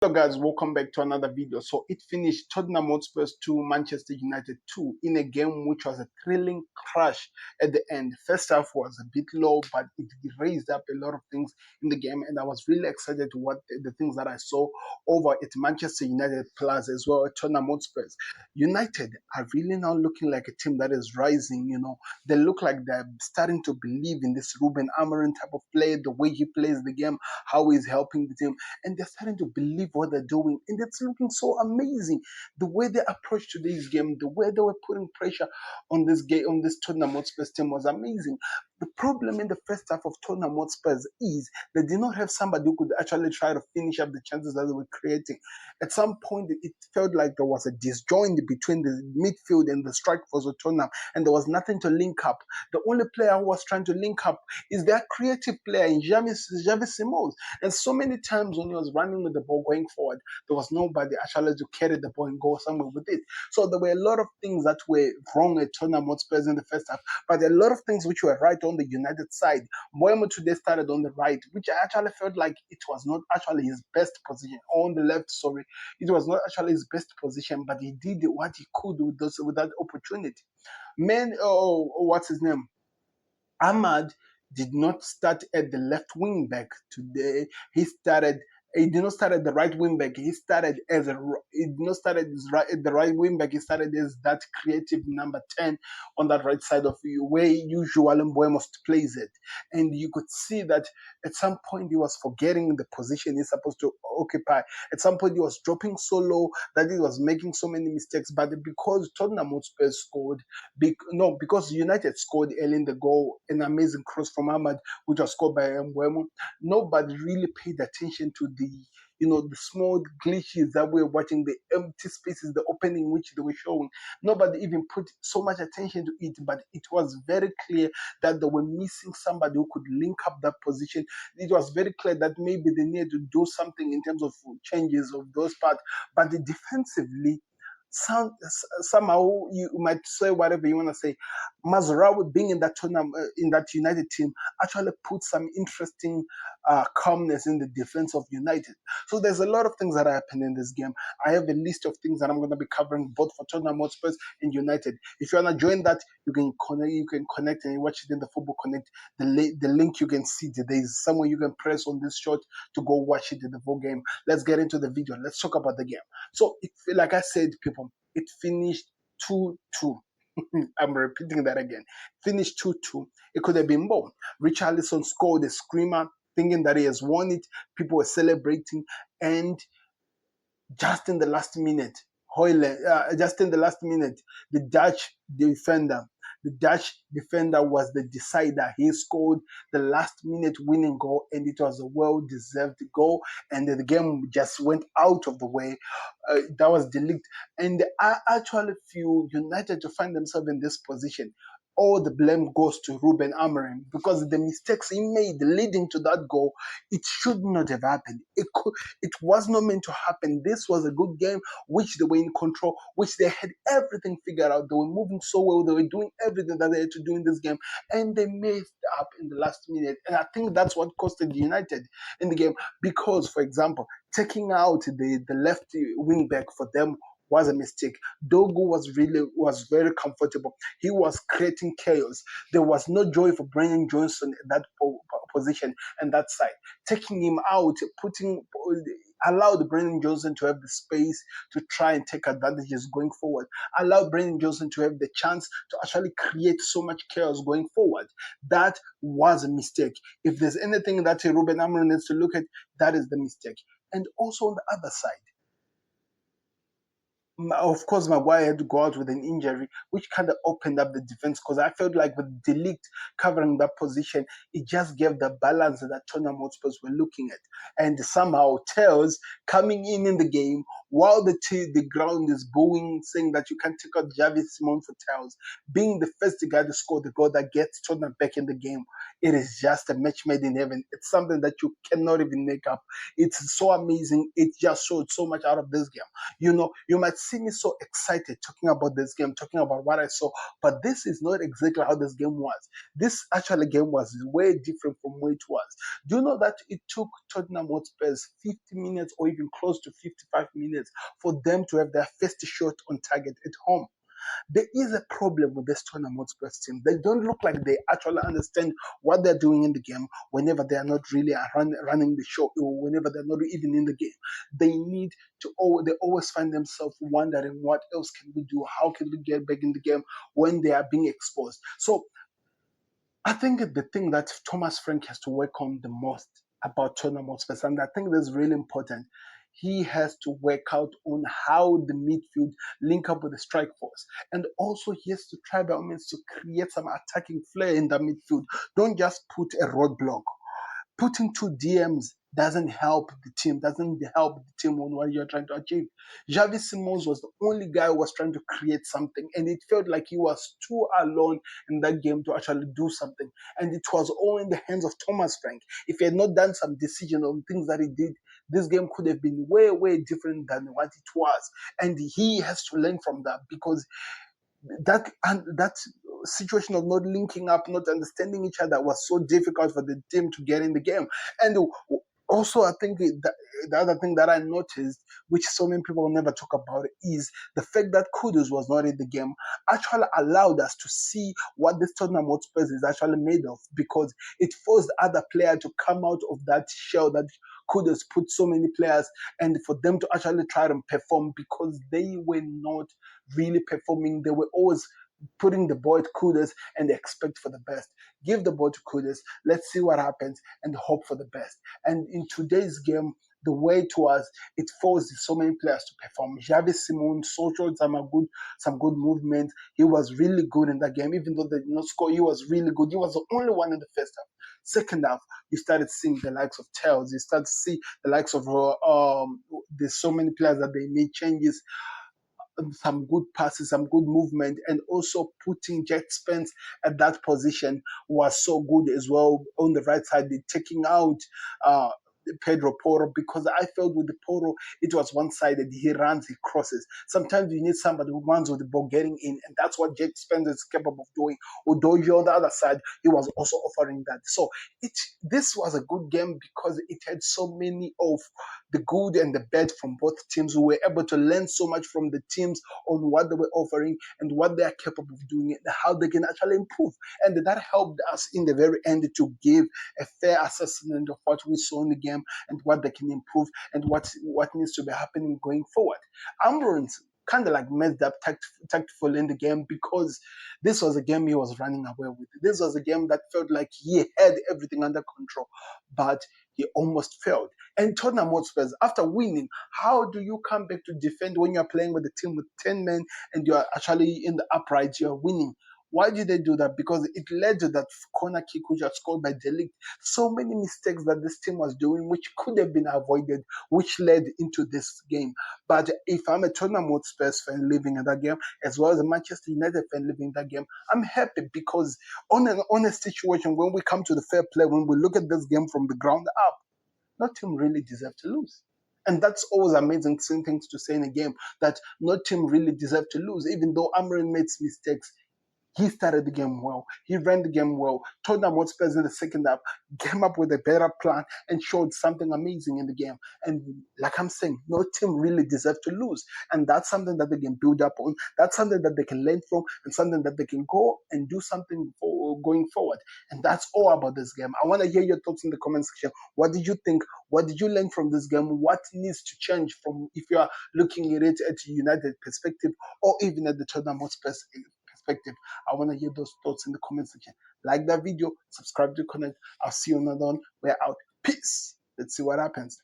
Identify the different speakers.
Speaker 1: Hello guys, welcome back to another video. So it finished Tottenham Hotspur 2, Manchester United 2 in a game which was a thrilling crash at the end. First half was a bit low, but it raised up a lot of things in the game, and I was really excited to what the things that I saw over at Manchester United plus as well at Tottenham Hotspur. United are really now looking like a team that is rising. They look like they're starting to believe in this Ruben Amorim type of play, the way he plays the game, how he's helping the team, and they're starting to believe what they're doing, and it's looking so amazing. The way they approached today's game, the way they were putting pressure on this game, on this Tottenham Hotspur team was amazing. The problem in the first half of Tottenham Hotspur is they did not have somebody who could actually try to finish up the chances that they were creating. At some point, it felt like there was a disjoint between the midfield and the strike force of Tottenham, and there was nothing to link up. The only player who was trying to link up is their creative player in Javi Simons. And so many times when he was running with the ball going forward, there was nobody actually to carry the ball and go somewhere with it. So there were a lot of things that were wrong at Tottenham Hotspur in the first half, but a lot of things which were right on the United side. Mbeumo today started on the right, which I actually felt like it was not actually his best position. On the left, sorry, it was not actually his best position, but he did what he could with that opportunity. What's his name? Ahmad did not start at the left wing back today. He did not start at the right wing back. He started as a. He did not start at the right wing back. He started as that creative number 10 on that right side of you, where usually Mbeumo plays it. And you could see that at some point he was forgetting the position he's supposed to occupy. At some point he was dropping so low that he was making so many mistakes. But because Tottenham Hotspur scored, because United scored early in the goal, an amazing cross from Ahmad, which was scored by Mbeumo. Nobody really paid attention to the small glitches that we were watching, the empty spaces, the opening which they were showing. Nobody even put so much attention to it, but it was very clear that they were missing somebody who could link up that position. It was very clear that maybe they needed to do something in terms of changes of those parts, but defensively, somehow you might say whatever you want to say. Mazraoui being in that tournament, in that United team, actually put some interesting calmness in the defense of United. So there's a lot of things that happen in this game. I have a list of things that I'm going to be covering both for Tottenham Hotspur and United. If you want to join that, you can connect and watch it in the Football Connect. The link you can see, there's somewhere you can press on this shot to go watch it in the full game. Let's get into the video. Let's talk about the game. So, like I said, people, it finished 2-2. I'm repeating that again. Finished 2-2. It could have been more. Richarlison scored a screamer, thinking that he has won it. People were celebrating, and just in the last minute, the Dutch defender was the decider. He scored the last minute winning goal, and it was a well-deserved goal, and the game just went out of the way. That was the league, and I actually feel United to find themselves in this position, all the blame goes to Ruben Amorim, because the mistakes he made leading to that goal, it should not have happened. It was not meant to happen. This was a good game, which they were in control, which they had everything figured out. They were moving so well. They were doing everything that they had to do in this game, and they messed up in the last minute. And I think that's what costed United in the game. Because, for example, taking out the left wing back for them was a mistake. Dogu was very comfortable. He was creating chaos. There was no joy for Brennan Johnson in that position and that side. Taking him out, allowed Brennan Johnson to have the space to try and take advantages going forward. Allowed Brennan Johnson to have the chance to actually create so much chaos going forward. That was a mistake. If there's anything that Ruben Amorim needs to look at, that is the mistake. And also on the other side, of course, Maguire had to go out with an injury, which kind of opened up the defense, because I felt like with De Ligt covering that position, it just gave the balance that Tottenham Hotspur were looking at. And somehow Telles coming in the game while the ground is booing, saying that you can't take out Javi Simon for tails, being the first guy to score the goal that gets Tottenham back in the game. It is just a match made in heaven. It's something that you cannot even make up. It's so amazing. It just showed so much out of this game. You might see me so excited talking about this game, talking about what I saw, but this is not exactly how this game was. This actually game was way different from where it was. Do you know that it took Tottenham Hotspurs 50 minutes or even close to 55 minutes for them to have their first shot on target at home? There is a problem with this Tottenham Hotspur team. They don't look like they actually understand what they're doing in the game whenever they are not really running the show or whenever they're not even in the game. They need to, they always find themselves wondering what else can we do? How can we get back in the game when they are being exposed? So I think the thing that Thomas Frank has to work on the most about Tottenham Hotspur, and I think that's really important, he has to work out on how the midfield link up with the strike force. And also he has to try by all means to create some attacking flair in the midfield. Don't just put a roadblock. Putting two DMs doesn't help the team, doesn't help the team on what you're trying to achieve. Javi Simons was the only guy who was trying to create something, and it felt like he was too alone in that game to actually do something. And it was all in the hands of Thomas Frank. If he had not done some decision on things that he did, this game could have been way, way different than what it was. And he has to learn from that, because that situation of not linking up, not understanding each other was so difficult for the team to get in the game. And also, I think the other thing that I noticed, which so many people never talk about, is the fact that Kudus was not in the game actually allowed us to see what this Tottenham Hotspur is actually made of, because it forced other players to come out of that shell that Kudus put so many players, and for them to actually try and perform, because they were not really performing. They were always putting the ball at Kudus and they expect for the best. Give the ball to Kudus. Let's see what happens and hope for the best. And in today's game, the way it was, it forced so many players to perform. Javi Simon showed some good movement. He was really good in that game, even though they did not score. He was really good. He was the only one in the first half. Second half, you started seeing the likes of Tels. You started to see the likes of there's so many players that they made changes, some good passes, some good movement, and also putting Jet Spence at that position was so good as well on the right side, taking out uh, Pedro Porro, because I felt with the Porro, it was one-sided. He runs, he crosses. Sometimes you need somebody who runs with the ball getting in, and that's what Jet Spence is capable of doing. Although on the other side, he was also offering that. So this was a good game because it had so many of the good and the bad from both teams. We were able to learn so much from the teams on what they were offering and what they are capable of doing and how they can actually improve. And that helped us in the very end to give a fair assessment of what we saw in the game and what they can improve and what needs to be happening going forward. Ambulance kind of like messed up tactful in the game, because this was a game he was running away with. This was a game that felt like he had everything under control, but he almost failed. And Tottenham Hotspurs, after winning, how do you come back to defend when you're playing with a team with 10 men and you're actually in the upright, you're winning? Why did they do that? Because it led to that corner kick which was scored by De Ligt. So many mistakes that this team was doing which could have been avoided, which led into this game. But if I'm a Tottenham Hotspurs fan living in that game, as well as a Manchester United fan living in that game, I'm happy, because on a situation when we come to the fair play, when we look at this game from the ground up, no team really deserved to lose. And that's always amazing things to say in a game, that no team really deserved to lose, even though Amarin made mistakes. He started the game well. He ran the game well. Tottenham Hotspur in the second half came up with a better plan and showed something amazing in the game. And like I'm saying, no team really deserves to lose. And that's something that they can build up on. That's something that they can learn from, and something that they can go and do something for going forward. And that's all about this game. I want to hear your thoughts in the comment section. What did you think? What did you learn from this game? What needs to change from, if you are looking at it at a United perspective, or even at the Tottenham Hotspur perspective? I want to hear those thoughts in the comment section. Like that video, subscribe to connect. I'll see you on another one. We're out. Peace. Let's see what happens.